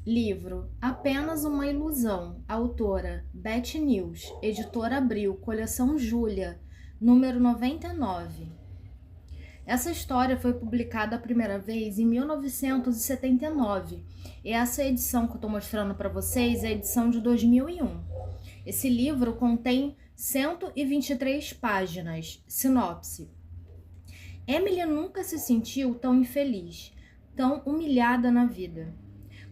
Livro Apenas uma Ilusão, autora Beth News, editora Abril, coleção Júlia, número 99. Essa história foi publicada a primeira vez em 1979 e essa edição que eu estou mostrando para vocês é a edição de 2001. Esse livro contém 123 páginas. Sinopse: Emily nunca se sentiu tão infeliz, tão humilhada na vida,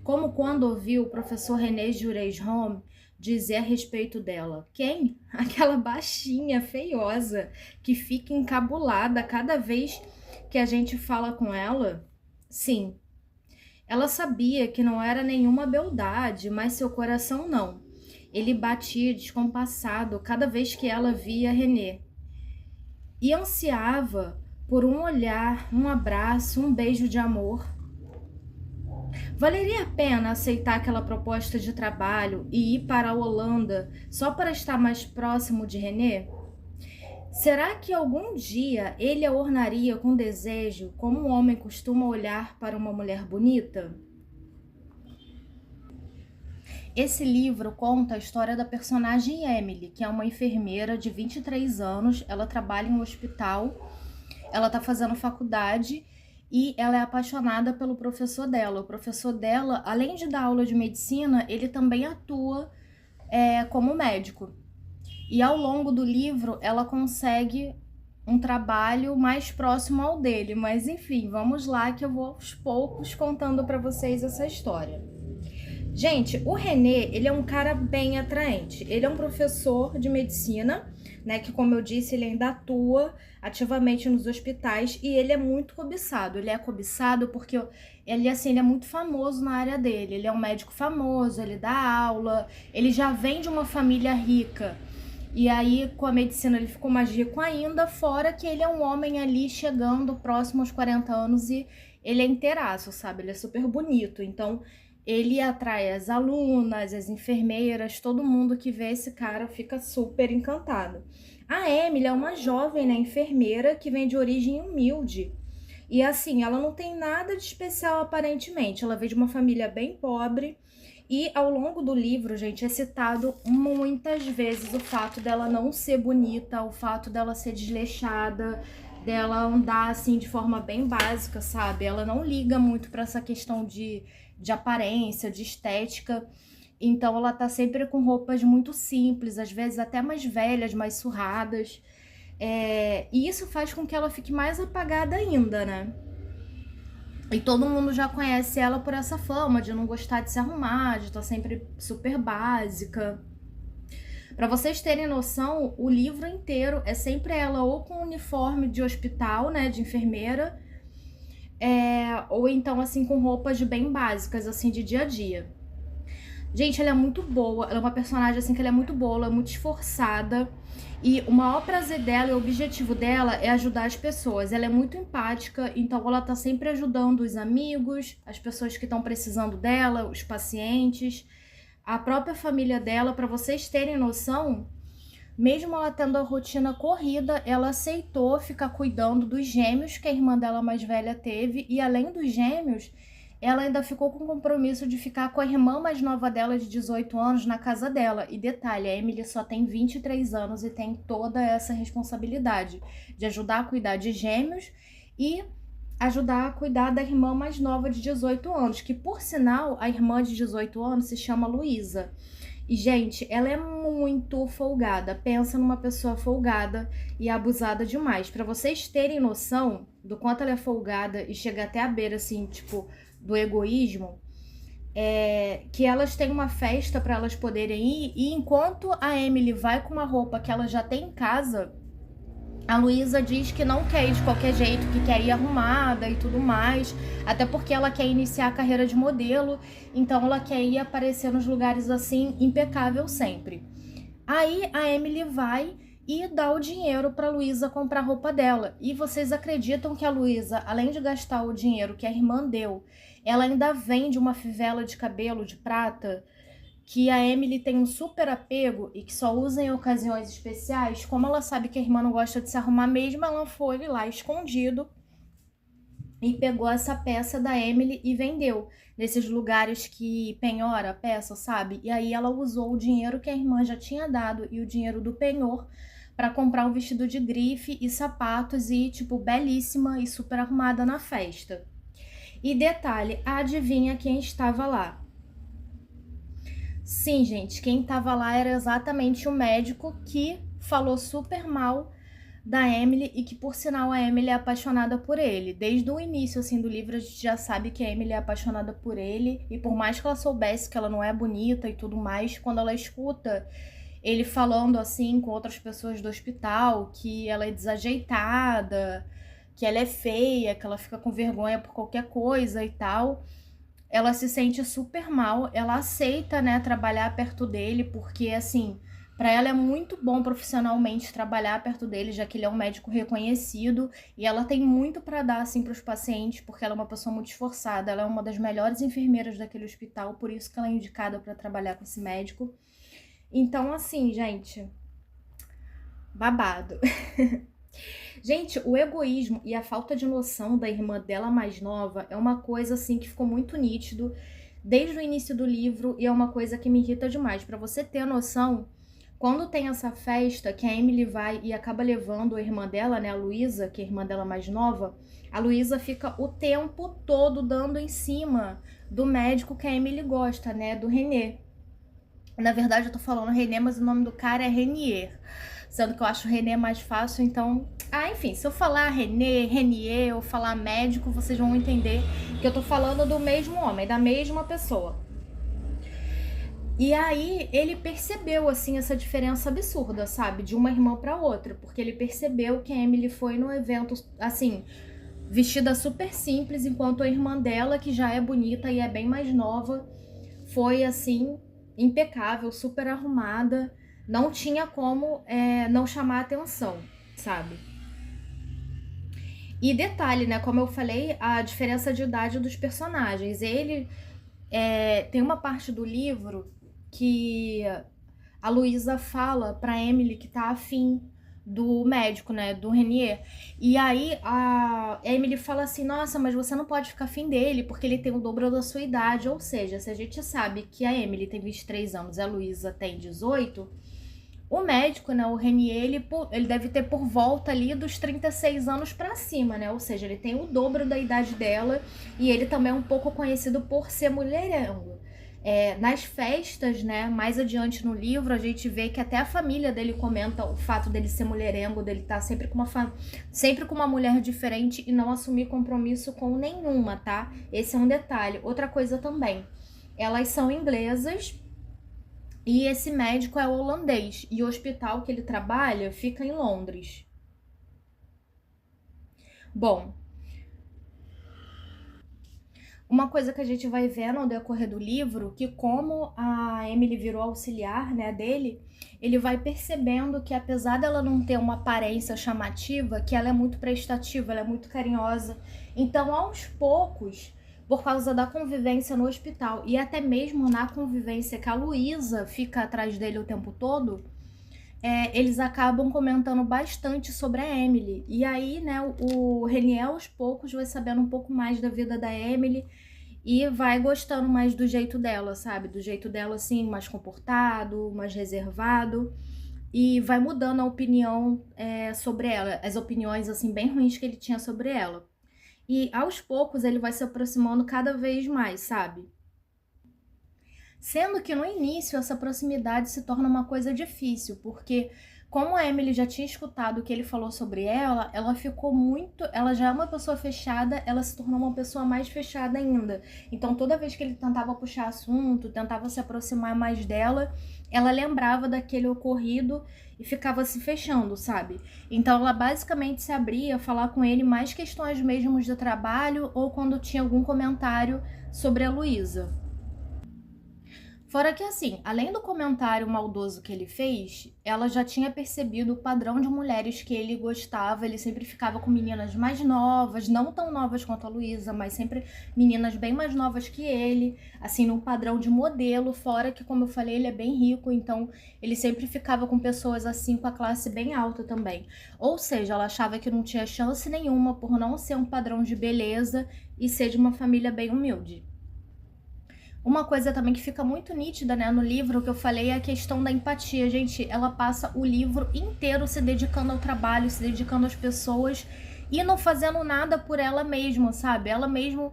como quando ouviu o professor René Jureis-Home dizer a respeito dela. Quem? Aquela baixinha, feiosa, que fica encabulada cada vez que a gente fala com ela? Sim, ela sabia que não era nenhuma beldade, mas seu coração não. Ele batia descompassado cada vez que ela via René. E ansiava por um olhar, um abraço, um beijo de amor. Valeria a pena aceitar aquela proposta de trabalho e ir para a Holanda só para estar mais próximo de René? Será que algum dia ele a ornaria com desejo, como um homem costuma olhar para uma mulher bonita? Esse livro conta a história da personagem Emily, que é uma enfermeira de 23 anos, ela trabalha em um hospital, ela está fazendo faculdade e ela é apaixonada pelo professor dela. O professor dela, além de dar aula de medicina, ele também atua como médico. E ao longo do livro, ela consegue um trabalho mais próximo ao dele. Mas enfim, vamos lá que eu vou aos poucos contando para vocês essa história. Gente, o René, ele é um cara bem atraente. Ele é um professor de medicina, né, que como eu disse, ele ainda atua ativamente nos hospitais e ele é muito cobiçado. Ele é cobiçado porque ele é muito famoso na área dele. Ele é um médico famoso, ele dá aula, ele já vem de uma família rica. E aí, com a medicina, ele ficou mais rico ainda, fora que ele é um homem ali chegando próximo aos 40 anos e ele é inteiraço, sabe? Ele é super bonito, então ele atrai as alunas, as enfermeiras, todo mundo que vê esse cara fica super encantado. A Emily é uma jovem, né, enfermeira que vem de origem humilde. E assim, ela não tem nada de especial aparentemente. Ela veio de uma família bem pobre. E ao longo do livro, gente, é citado muitas vezes o fato dela não ser bonita, o fato dela ser desleixada, dela andar assim de forma bem básica, sabe? Ela não liga muito para essa questão de aparência, de estética. Então ela tá sempre com roupas muito simples, às vezes até mais velhas, mais surradas. E isso faz com que ela fique mais apagada ainda, né? E todo mundo já conhece ela por essa fama de não gostar de se arrumar, de estar sempre super básica. Para vocês terem noção, o livro inteiro é sempre ela ou com uniforme de hospital, né, de enfermeira, ou então assim com roupas bem básicas, assim, de dia a dia. Gente, ela é muito boa, ela é uma personagem assim que ela é muito boa, ela é muito esforçada. E o maior prazer dela e o objetivo dela é ajudar as pessoas. Ela é muito empática, então ela tá sempre ajudando os amigos, as pessoas que estão precisando dela, os pacientes, a própria família dela. Para vocês terem noção, mesmo ela tendo a rotina corrida, ela aceitou ficar cuidando dos gêmeos que a irmã dela mais velha teve. E além dos gêmeos, ela ainda ficou com o compromisso de ficar com a irmã mais nova dela, de 18 anos, na casa dela. E detalhe, a Emily só tem 23 anos e tem toda essa responsabilidade de ajudar a cuidar de gêmeos e ajudar a cuidar da irmã mais nova de 18 anos, que por sinal, a irmã de 18 anos se chama Luísa. E, gente, ela é muito folgada. Pensa numa pessoa folgada e abusada demais. Pra vocês terem noção do quanto ela é folgada e chega até a beira, assim, tipo, do egoísmo, que elas têm uma festa para elas poderem ir, e enquanto a Emily vai com uma roupa que ela já tem em casa, a Luísa diz que não quer ir de qualquer jeito, que quer ir arrumada e tudo mais, até porque ela quer iniciar a carreira de modelo, então ela quer ir aparecer nos lugares assim, impecável sempre. Aí a Emily vai e dá o dinheiro para Luísa comprar a roupa dela. E vocês acreditam que a Luísa, além de gastar o dinheiro que a irmã deu, ela ainda vende uma fivela de cabelo de prata que a Emily tem um super apego e que só usa em ocasiões especiais? Como ela sabe que a irmã não gosta de se arrumar mesmo, ela foi lá escondido e pegou essa peça da Emily e vendeu nesses lugares que penhora a peça, sabe? E aí ela usou o dinheiro que a irmã já tinha dado e o dinheiro do penhor para comprar um vestido de grife e sapatos e, tipo, belíssima e super arrumada na festa. E detalhe, adivinha quem estava lá? Sim, gente, quem estava lá era exatamente o médico que falou super mal da Emily e que, por sinal, a Emily é apaixonada por ele. Desde o início, assim, do livro, a gente já sabe que a Emily é apaixonada por ele e por mais que ela soubesse que ela não é bonita e tudo mais, quando ela escuta ele falando, assim, com outras pessoas do hospital, que ela é desajeitada, que ela é feia, que ela fica com vergonha por qualquer coisa e tal, ela se sente super mal, ela aceita, né, trabalhar perto dele, porque, assim, para ela é muito bom profissionalmente trabalhar perto dele, já que ele é um médico reconhecido, e ela tem muito para dar, assim, para os pacientes, porque ela é uma pessoa muito esforçada, ela é uma das melhores enfermeiras daquele hospital, por isso que ela é indicada para trabalhar com esse médico. Então, assim, gente, babado. Gente, o egoísmo e a falta de noção da irmã dela mais nova é uma coisa assim que ficou muito nítido desde o início do livro e é uma coisa que me irrita demais. Pra você ter noção, quando tem essa festa que a Emily vai e acaba levando a irmã dela, né, a Luísa, que é a irmã dela mais nova, a Luísa fica o tempo todo dando em cima do médico que a Emily gosta, né, do René. Na verdade, eu tô falando René, mas o nome do cara é Renier. Sendo que eu acho René mais fácil, então... Ah, enfim, se eu falar René, Renier ou falar médico, vocês vão entender que eu tô falando do mesmo homem, da mesma pessoa. E aí, ele percebeu, assim, essa diferença absurda, sabe? De uma irmã pra outra. Porque ele percebeu que a Emily foi no evento, assim, vestida super simples, enquanto a irmã dela, que já é bonita e é bem mais nova, foi, assim, impecável, super arrumada, não tinha como não chamar atenção, sabe? E detalhe, né, como eu falei, a diferença de idade dos personagens. Ele tem uma parte do livro que a Luísa fala pra Emily que tá afim do médico, né, do Renier. E aí a Emily fala assim, nossa, mas você não pode ficar afim dele, porque ele tem o dobro da sua idade. Ou seja, se a gente sabe que a Emily tem 23 anos e a Luísa tem 18, o médico, né, o Renier, ele deve ter por volta ali dos 36 anos pra cima, né? Ou seja, ele tem o dobro da idade dela e ele também é um pouco conhecido por ser mulherengo. Nas festas, né, mais adiante no livro, a gente vê que até a família dele comenta o fato dele ser mulherengo, dele estar sempre com uma mulher diferente e não assumir compromisso com nenhuma, tá? Esse é um detalhe. Outra coisa também, elas são inglesas e esse médico é holandês e o hospital que ele trabalha fica em Londres. Bom, uma coisa que a gente vai vendo ao decorrer do livro, que como a Emily virou auxiliar, né, dele, ele vai percebendo que apesar dela não ter uma aparência chamativa, que ela é muito prestativa, ela é muito carinhosa. Então, aos poucos, por causa da convivência no hospital e até mesmo na convivência que a Luísa fica atrás dele o tempo todo, eles acabam comentando bastante sobre a Emily. E aí, né, o Renier aos poucos vai sabendo um pouco mais da vida da Emily e vai gostando mais do jeito dela, sabe? Do jeito dela, assim, mais comportado, mais reservado. E vai mudando a opinião sobre ela, as opiniões, assim, bem ruins que ele tinha sobre ela. E aos poucos ele vai se aproximando cada vez mais, sabe? Sendo que no início essa proximidade se torna uma coisa difícil, porque como a Emily já tinha escutado o que ele falou sobre ela, ela ficou muito, ela já é uma pessoa fechada, ela se tornou uma pessoa mais fechada ainda. Então toda vez que ele tentava puxar assunto, tentava se aproximar mais dela, ela lembrava daquele ocorrido e ficava se fechando, sabe? Então ela basicamente se abria a falar com ele mais questões mesmo de trabalho ou quando tinha algum comentário sobre a Luísa. Fora que, assim, além do comentário maldoso que ele fez, ela já tinha percebido o padrão de mulheres que ele gostava. Ele sempre ficava com meninas mais novas, não tão novas quanto a Luísa, mas sempre meninas bem mais novas que ele, assim, num padrão de modelo. Fora que, como eu falei, ele é bem rico, então ele sempre ficava com pessoas assim, com a classe bem alta também. Ou seja, ela achava que não tinha chance nenhuma por não ser um padrão de beleza e ser de uma família bem humilde. Uma coisa também que fica muito nítida, né, no livro que eu falei é a questão da empatia. Gente, ela passa o livro inteiro se dedicando ao trabalho, se dedicando às pessoas e não fazendo nada por ela mesma, sabe? Ela mesma,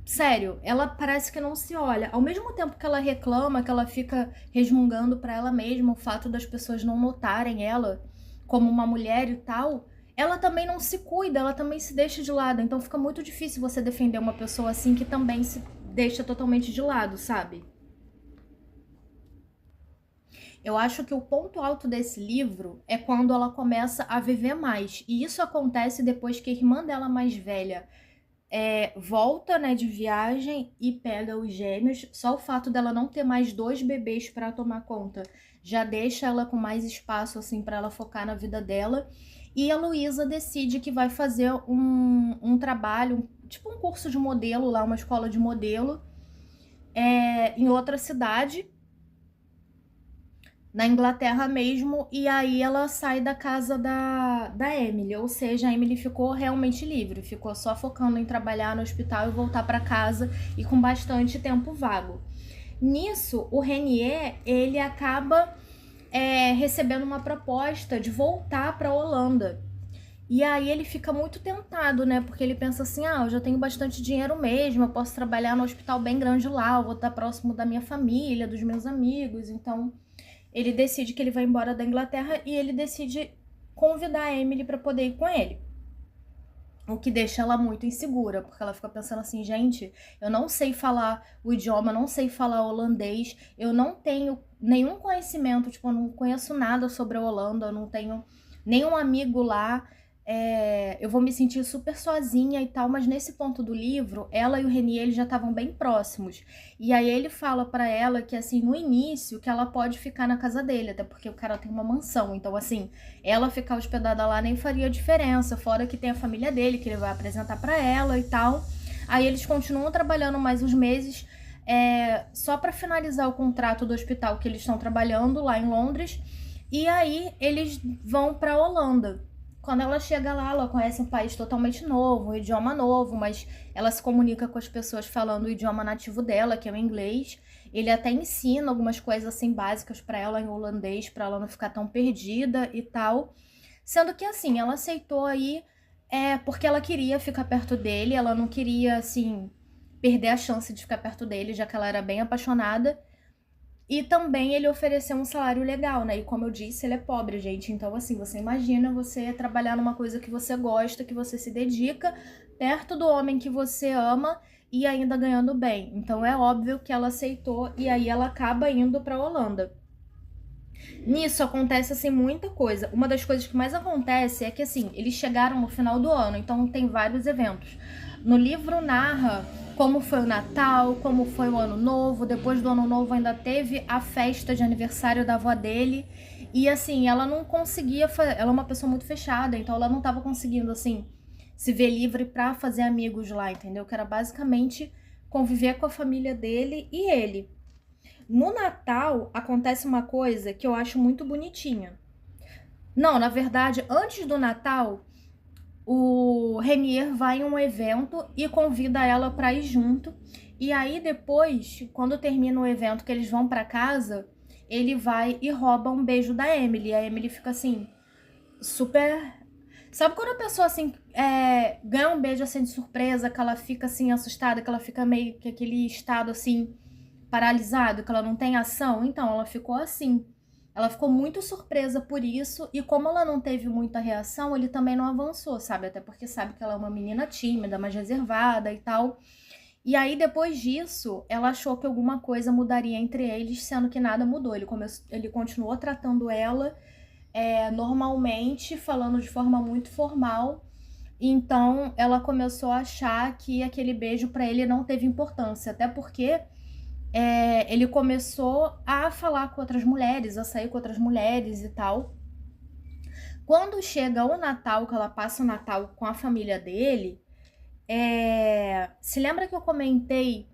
sério, ela parece que não se olha. Ao mesmo tempo que ela reclama, que ela fica resmungando pra ela mesma o fato das pessoas não notarem ela como uma mulher e tal, ela também não se cuida, ela também se deixa de lado. Então fica muito difícil você defender uma pessoa assim que também se deixa totalmente de lado, sabe? Eu acho que o ponto alto desse livro é quando ela começa a viver mais. E isso acontece depois que a irmã dela mais velha volta, né, de viagem e pega os gêmeos. Só o fato dela não ter mais 2 bebês para tomar conta já deixa ela com mais espaço, assim, para ela focar na vida dela. E a Luísa decide que vai fazer um trabalho, tipo um curso de modelo lá, uma escola de modelo, em outra cidade, na Inglaterra mesmo, e aí ela sai da casa da Emily, ou seja, a Emily ficou realmente livre, ficou só focando em trabalhar no hospital e voltar para casa e com bastante tempo vago. Nisso, o Renier, ele acaba recebendo uma proposta de voltar para a Holanda. E aí ele fica muito tentado, né? Porque ele pensa assim, eu já tenho bastante dinheiro mesmo, eu posso trabalhar no hospital bem grande lá, eu vou estar próximo da minha família, dos meus amigos. Então ele decide que ele vai embora da Inglaterra e ele decide convidar a Emily para poder ir com ele. O que deixa ela muito insegura, porque ela fica pensando assim, gente, eu não sei falar o idioma, não sei falar holandês, eu não tenho nenhum conhecimento, tipo, eu não conheço nada sobre a Holanda, eu não tenho nenhum amigo lá, eu vou me sentir super sozinha e tal, mas nesse ponto do livro, ela e o Renier, eles já estavam bem próximos. E aí ele fala pra ela que, assim, no início, que ela pode ficar na casa dele, até porque o cara tem uma mansão. Então, assim, ela ficar hospedada lá nem faria diferença, fora que tem a família dele, que ele vai apresentar pra ela e tal. Aí eles continuam trabalhando mais uns meses, só pra finalizar o contrato do hospital que eles estão trabalhando lá em Londres. E aí eles vão pra Holanda. Quando ela chega lá, ela conhece um país totalmente novo, um idioma novo, mas ela se comunica com as pessoas falando o idioma nativo dela, que é o inglês. Ele até ensina algumas coisas assim básicas para ela em holandês, para ela não ficar tão perdida e tal. Sendo que assim, ela aceitou aí porque ela queria ficar perto dele, ela não queria assim perder a chance de ficar perto dele, já que ela era bem apaixonada. E também ele ofereceu um salário legal, né? E como eu disse, ele é pobre, gente. Então, assim, você imagina você trabalhar numa coisa que você gosta, que você se dedica, perto do homem que você ama e ainda ganhando bem. Então, é óbvio que ela aceitou e aí ela acaba indo pra Holanda. Nisso acontece, assim, muita coisa. Uma das coisas que mais acontece é que, assim, eles chegaram no final do ano, então tem vários eventos. No livro narra como foi o Natal, como foi o Ano Novo. Depois do Ano Novo ainda teve a festa de aniversário da avó dele. E assim, ela não conseguia, ela é uma pessoa muito fechada, então ela não estava conseguindo assim se ver livre para fazer amigos lá, entendeu? Que era basicamente conviver com a família dele e ele. No Natal acontece uma coisa que eu acho muito bonitinha. Não, na verdade, antes do Natal, o Renier vai em um evento e convida ela para ir junto. E aí depois, quando termina o evento que eles vão para casa, ele vai e rouba um beijo da Emily. A Emily fica assim, super... Sabe quando a pessoa assim ganha um beijo assim de surpresa, que ela fica assim assustada, que ela fica meio que aquele estado assim paralisado, que ela não tem ação? Então, ela ficou assim. Ela ficou muito surpresa por isso, e como ela não teve muita reação, ele também não avançou, sabe? Até porque sabe que ela é uma menina tímida, mais reservada e tal. E aí, depois disso, ela achou que alguma coisa mudaria entre eles, sendo que nada mudou. Ele continuou tratando ela normalmente, falando de forma muito formal. Então, ela começou a achar que aquele beijo pra ele não teve importância, até porque ele começou a falar com outras mulheres, a sair com outras mulheres e tal. Quando chega o Natal, que ela passa o Natal com a família dele, se lembra que eu comentei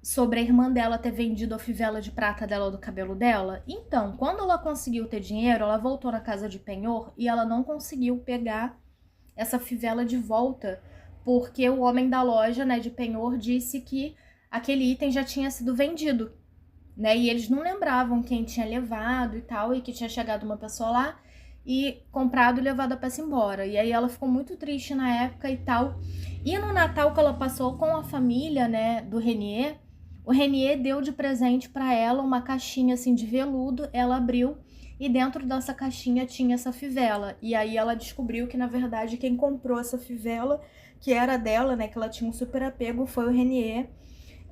sobre a irmã dela ter vendido a fivela de prata dela do cabelo dela? Então, quando ela conseguiu ter dinheiro, ela voltou na casa de penhor e ela não conseguiu pegar essa fivela de volta, porque o homem da loja, né, de penhor disse que aquele item já tinha sido vendido, né? E eles não lembravam quem tinha levado e tal, e que tinha chegado uma pessoa lá e comprado e levado a peça embora. E aí ela ficou muito triste na época e tal. E no Natal que ela passou com a família, né, do Renier, o Renier deu de presente para ela uma caixinha assim de veludo, ela abriu e dentro dessa caixinha tinha essa fivela. E aí ela descobriu que na verdade quem comprou essa fivela, que era dela, né, que ela tinha um super apego, foi o Renier.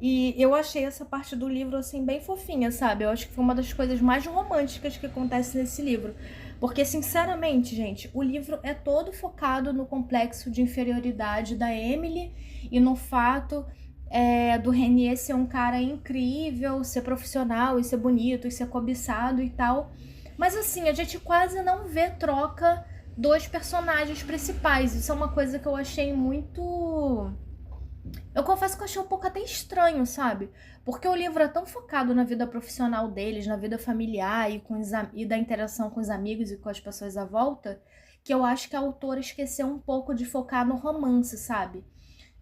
E eu achei essa parte do livro, assim, bem fofinha, sabe? Eu acho que foi uma das coisas mais românticas que acontece nesse livro. Porque, sinceramente, gente, o livro é todo focado no complexo de inferioridade da Emily e no fato do Renier ser um cara incrível, ser profissional e ser bonito e ser cobiçado e tal. Mas, assim, a gente quase não vê troca dos personagens principais. Isso é uma coisa que eu achei muito... Eu confesso que eu achei um pouco até estranho, sabe? Porque o livro é tão focado na vida profissional deles, na vida familiar e da interação com os amigos e com as pessoas à volta, que eu acho que a autora esqueceu um pouco de focar no romance, sabe?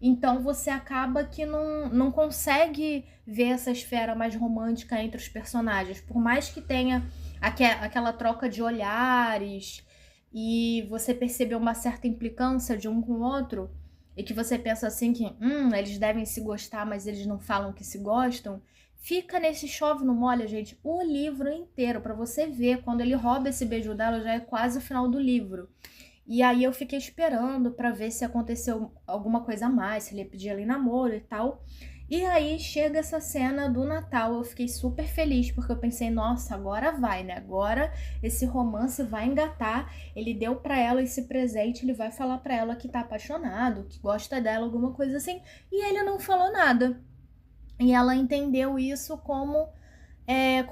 Então você acaba que não consegue ver essa esfera mais romântica entre os personagens. Por mais que tenha aquela troca de olhares e você perceber uma certa implicância de um com o outro, e que você pensa assim que eles devem se gostar, mas eles não falam que se gostam, fica nesse chove no molha, gente, o livro inteiro, pra você ver. Quando ele rouba esse beijo dela, já é quase o final do livro. E aí eu fiquei esperando pra ver se aconteceu alguma coisa a mais, se ele ia pedir ela em namoro e tal. E aí chega essa cena do Natal, eu fiquei super feliz, porque eu pensei, nossa, agora vai, né? Agora esse romance vai engatar. Ele deu pra ela esse presente, ele vai falar pra ela que tá apaixonado, que gosta dela, alguma coisa assim. E ele não falou nada. E ela entendeu isso como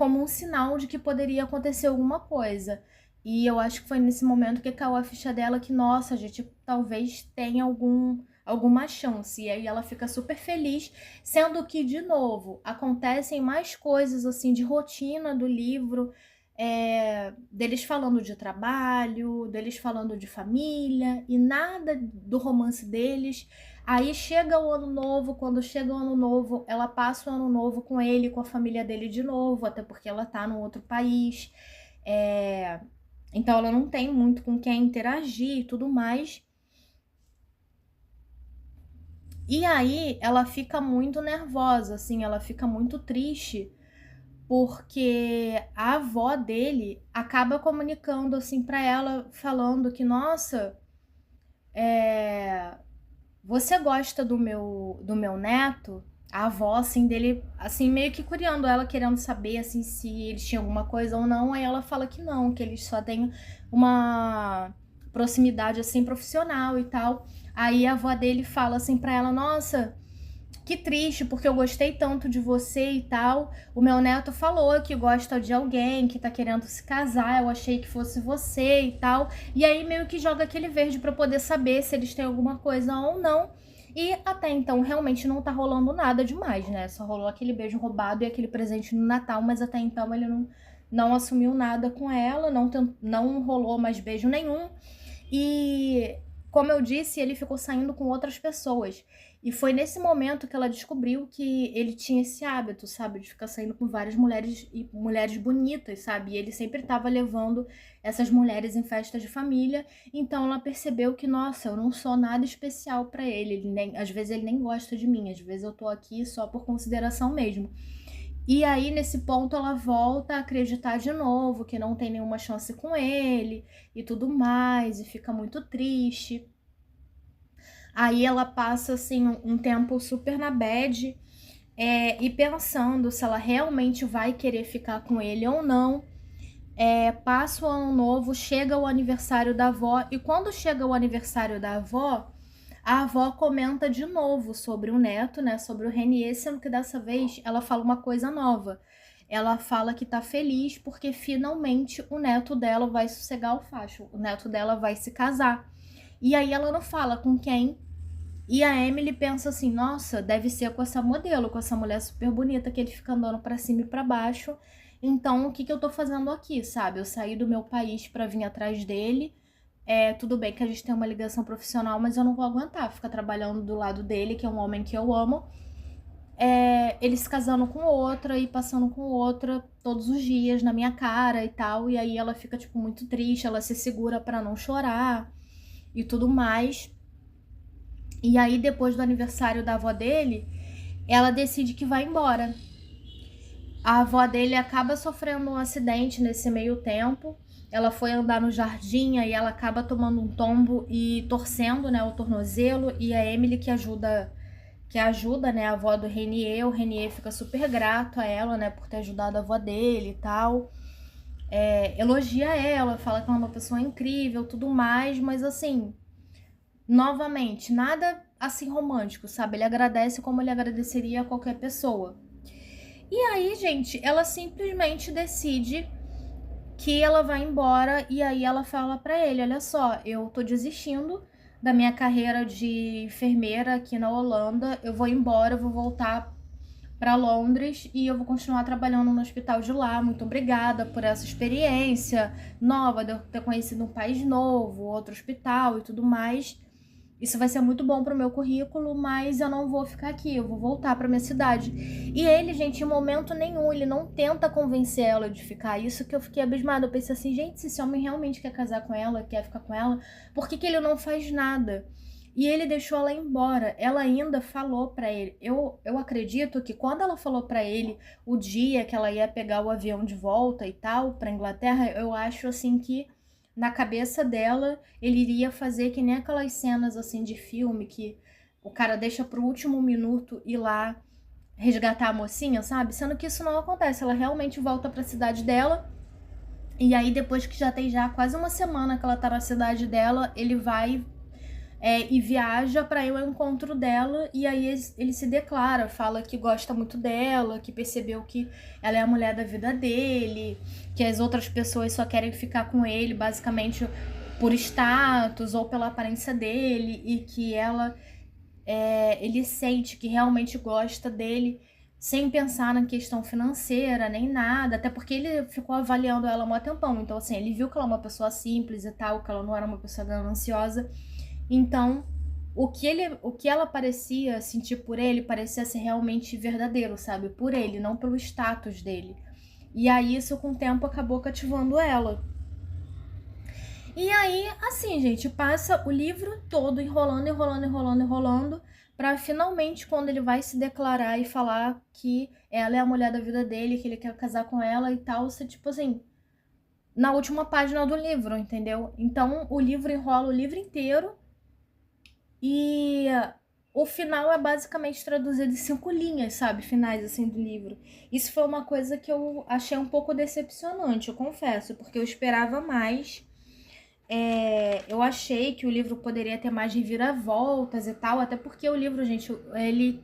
um sinal de que poderia acontecer alguma coisa. E eu acho que foi nesse momento que caiu a ficha dela que, nossa, a gente talvez tenha alguma chance. E aí ela fica super feliz, sendo que, de novo, acontecem mais coisas assim de rotina do livro, deles falando de trabalho, deles falando de família, e nada do romance deles. Aí chega o ano novo, quando chega o ano novo, ela passa o ano novo com ele, com a família dele de novo, até porque ela tá num outro país. Então ela não tem muito com quem interagir e tudo mais. E aí ela fica muito nervosa, assim, ela fica muito triste, porque a avó dele acaba comunicando assim para ela, falando que, nossa, você gosta do meu neto? A avó, assim, dele, assim, meio que curiando ela, querendo saber, assim, se eles tinham alguma coisa ou não. Aí ela fala que não, que eles só têm uma proximidade, assim, profissional e tal. Aí a avó dele fala, assim, pra ela, nossa, que triste, porque eu gostei tanto de você e tal. O meu neto falou que gosta de alguém, que tá querendo se casar, eu achei que fosse você e tal. E aí meio que joga aquele verde pra poder saber se eles têm alguma coisa ou não. E até então realmente não tá rolando nada demais, né? Só rolou aquele beijo roubado e aquele presente no Natal, mas até então ele não assumiu nada com ela, não rolou mais beijo nenhum. E, como eu disse, ele ficou saindo com outras pessoas. E foi nesse momento que ela descobriu que ele tinha esse hábito, sabe? De ficar saindo com várias mulheres e mulheres bonitas, sabe? E ele sempre estava levando essas mulheres em festas de família. Então ela percebeu que, nossa, eu não sou nada especial para ele. Às vezes ele nem gosta de mim, às vezes eu tô aqui só por consideração mesmo. E aí, nesse ponto, ela volta a acreditar de novo que não tem nenhuma chance com ele e tudo mais, e fica muito triste. Aí ela passa, assim, um tempo super na bad, e pensando se ela realmente vai querer ficar com ele ou não. Passa o ano novo, chega o aniversário da avó, e quando chega o aniversário da avó, a avó comenta de novo sobre o neto, né, sobre o Renier, sendo que dessa vez ela fala uma coisa nova. Ela fala que tá feliz porque finalmente o neto dela vai sossegar o facho, o neto dela vai se casar. E aí ela não fala com quem. E a Emily pensa assim, nossa, deve ser com essa modelo, com essa mulher super bonita que ele fica andando pra cima e pra baixo. Então, o que que eu tô fazendo aqui, sabe? Eu saí do meu país pra vir atrás dele. Tudo bem que a gente tem uma ligação profissional, mas eu não vou aguentar ficar trabalhando do lado dele, que é um homem que eu amo. Ele se casando com outra e passando com outra todos os dias na minha cara e tal. E aí ela fica, tipo, muito triste, ela se segura pra não chorar e tudo mais. E aí, depois do aniversário da avó dele, ela decide que vai embora. A avó dele acaba sofrendo um acidente nesse meio tempo. Ela foi andar no jardim e ela acaba tomando um tombo e torcendo, né, o tornozelo. E a Emily que ajuda, né, a avó do Renier. O Renier fica super grato a ela, né, por ter ajudado a avó dele e tal. Elogia ela, fala que ela é uma pessoa incrível, tudo mais, mas assim, novamente, nada assim romântico, sabe? Ele agradece como ele agradeceria a qualquer pessoa. E aí, gente, ela simplesmente decide que ela vai embora e aí ela fala pra ele, olha só, eu tô desistindo da minha carreira de enfermeira aqui na Holanda, eu vou embora, eu vou voltar pra Londres e eu vou continuar trabalhando no hospital de lá. Muito obrigada por essa experiência nova, de eu ter conhecido um país novo, outro hospital e tudo mais. Isso vai ser muito bom pro meu currículo, mas eu não vou ficar aqui, eu vou voltar pra minha cidade. E ele, gente, em momento nenhum, ele não tenta convencer ela de ficar. Isso que eu fiquei abismada. Eu pensei assim, gente, se esse homem realmente quer casar com ela, quer ficar com ela, por que que ele não faz nada? E ele deixou ela embora. Ela ainda falou pra ele. Eu acredito que quando ela falou pra ele o dia que ela ia pegar o avião de volta e tal, pra Inglaterra, eu acho assim que na cabeça dela, ele iria fazer que nem aquelas cenas assim de filme que o cara deixa pro último minuto ir lá resgatar a mocinha, sabe? Sendo que isso não acontece, ela realmente volta pra cidade dela. E aí depois que já tem já quase uma semana que ela tá na cidade dela, ele vai e viaja para ir ao encontro dela, e aí ele se declara, fala que gosta muito dela, que percebeu que ela é a mulher da vida dele, que as outras pessoas só querem ficar com ele basicamente por status ou pela aparência dele, e que ele sente que realmente gosta dele sem pensar na questão financeira nem nada, até porque ele ficou avaliando ela há um tempão, então assim, ele viu que ela é uma pessoa simples e tal, que ela não era uma pessoa gananciosa. Então, o que ela parecia sentir por ele parecia ser realmente verdadeiro, sabe? Por ele, não pelo status dele. E aí isso com o tempo acabou cativando ela. E aí, assim, gente, passa o livro todo enrolando, enrolando, enrolando, enrolando, pra finalmente, quando ele vai se declarar e falar que ela é a mulher da vida dele, que ele quer casar com ela e tal, você, tipo assim, na última página do livro, entendeu? Então, o livro enrola o livro inteiro. E o final é basicamente traduzido em 5 linhas, sabe? Finais, assim, do livro. Isso foi uma coisa que eu achei um pouco decepcionante, eu confesso, porque eu esperava mais. Eu achei que o livro poderia ter mais reviravoltas e tal, até porque o livro, gente, ele...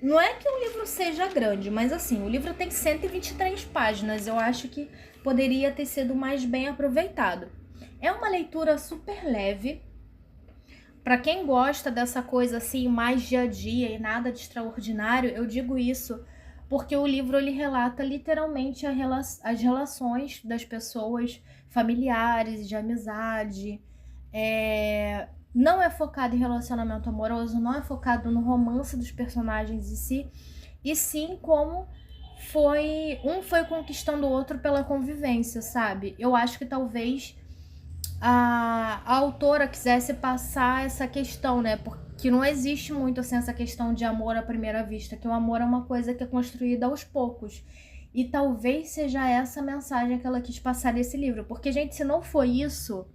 Não é que o livro seja grande, mas assim, o livro tem 123 páginas. Eu acho que poderia ter sido mais bem aproveitado. É uma leitura super leve. Para quem gosta dessa coisa assim, mais dia a dia e nada de extraordinário, eu digo isso porque o livro ele relata literalmente as relações das pessoas, familiares, de amizade. Não é focado em relacionamento amoroso, não é focado no romance dos personagens em si, e sim como um foi conquistando o outro pela convivência, sabe? Eu acho que talvez a autora quisesse passar essa questão, né? Porque não existe muito assim essa questão de amor à primeira vista, que o amor é uma coisa que é construída aos poucos. E talvez seja essa a mensagem que ela quis passar nesse livro. Porque, gente, se não for isso,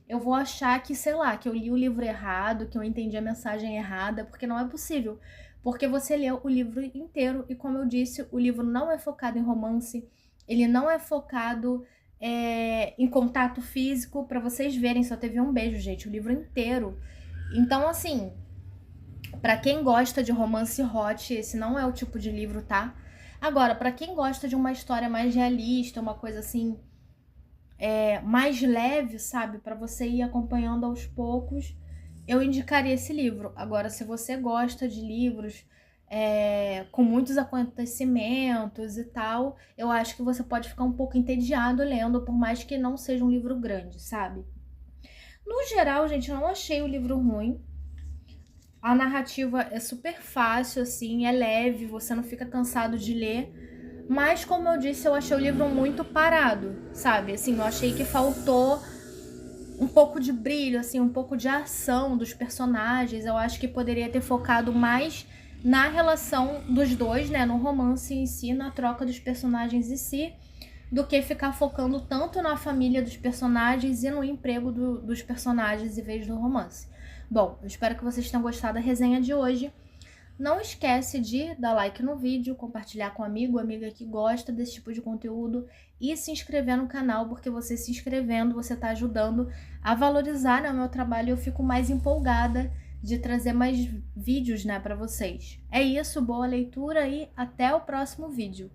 eu vou achar que, sei lá, que eu li o livro errado, que eu entendi a mensagem errada, porque não é possível. Porque você leu o livro inteiro e, como eu disse, o livro não é focado em romance, ele não é focado em contato físico. Pra vocês verem, só teve um beijo, gente, o livro inteiro. Então, assim, pra quem gosta de romance hot, esse não é o tipo de livro, tá? Agora, pra quem gosta de uma história mais realista, uma coisa assim, mais leve, sabe? Pra você ir acompanhando aos poucos, eu indicaria esse livro. Agora, se você gosta de livros com muitos acontecimentos e tal, eu acho que você pode ficar um pouco entediado lendo, por mais que não seja um livro grande, sabe? No geral, gente, eu não achei o livro ruim. A narrativa é super fácil, assim, é leve, você não fica cansado de ler. Mas, como eu disse, eu achei o livro muito parado, sabe? Assim, eu achei que faltou um pouco de brilho, assim, um pouco de ação dos personagens. Eu acho que poderia ter focado mais na relação dos dois, né? No romance em si, na troca dos personagens em si, do que ficar focando tanto na família dos personagens e no emprego dos personagens em vez do romance. Bom, eu espero que vocês tenham gostado da resenha de hoje. Não esquece de dar like no vídeo, compartilhar com amigo, amiga que gosta desse tipo de conteúdo e se inscrever no canal, porque você se inscrevendo, você está ajudando a valorizar, né, o meu trabalho e eu fico mais empolgada de trazer mais vídeos, né, para vocês. É isso, boa leitura e até o próximo vídeo.